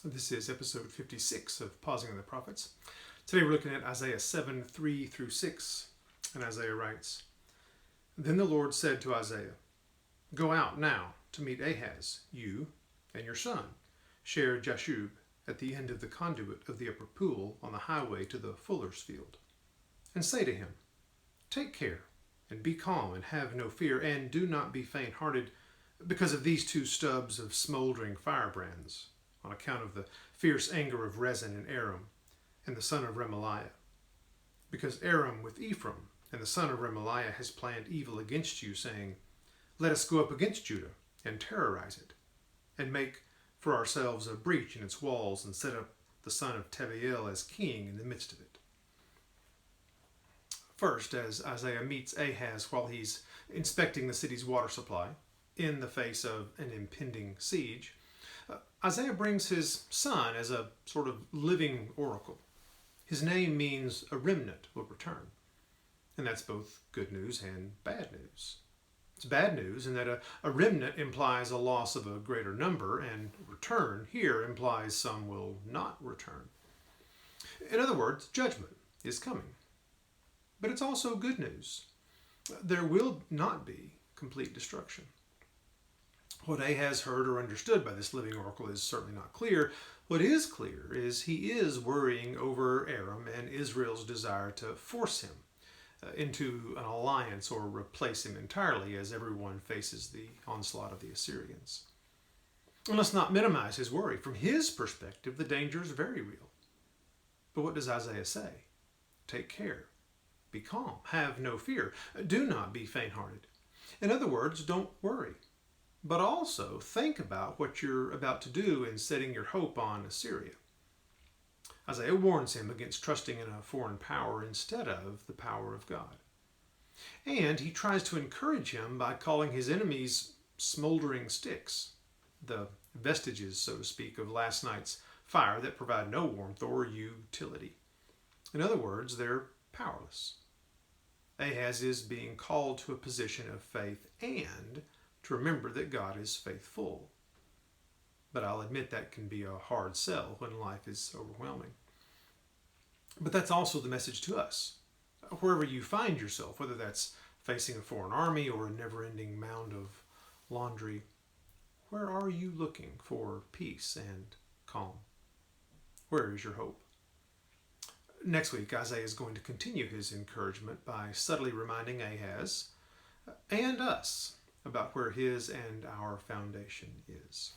This is episode 56 of Pausing on the Prophets. Today we're looking at Isaiah 7, 3 through 6, and Isaiah writes, Then the Lord said to Isaiah, Go out now to meet Ahaz, you and your son, Shear-Jashub, at the end of the conduit of the upper pool on the highway to the fuller's field, and say to him, Take care, and be calm, and have no fear, and do not be faint-hearted, because of these two stubs of smoldering firebrands, on account of the fierce anger of Rezin and Aram, and the son of Remaliah. Because Aram with Ephraim, and the son of Remaliah, has planned evil against you, saying, Let us go up against Judah, and terrorize it, and make for ourselves a breach in its walls, and set up the son of Teviel as king in the midst of it. First, as Isaiah meets Ahaz while he's inspecting the city's water supply, in the face of an impending siege, Isaiah brings his son as a sort of living oracle. His name means a remnant will return. And that's both good news and bad news. It's bad news in that a remnant implies a loss of a greater number, and return here implies some will not return. In other words, judgment is coming. But it's also good news. There will not be complete destruction. What Ahaz heard or understood by this living oracle is certainly not clear. What is clear is he is worrying over Aram and Israel's desire to force him into an alliance or replace him entirely as everyone faces the onslaught of the Assyrians. And let's not minimize his worry. From his perspective, the danger is very real. But what does Isaiah say? Take care. Be calm. Have no fear. Do not be faint-hearted. In other words, don't worry. But also think about what you're about to do in setting your hope on Assyria. Isaiah warns him against trusting in a foreign power instead of the power of God. And he tries to encourage him by calling his enemies smoldering sticks, the vestiges, so to speak, of last night's fire that provide no warmth or utility. In other words, they're powerless. Ahaz is being called to a position of faith and to remember that God is faithful. But I'll admit that can be a hard sell when life is overwhelming. But that's also the message to us. Wherever you find yourself, whether that's facing a foreign army or a never-ending mound of laundry, where are you looking for peace and calm? Where is your hope? Next week, Isaiah is going to continue his encouragement by subtly reminding Ahaz and us about where his and our foundation is.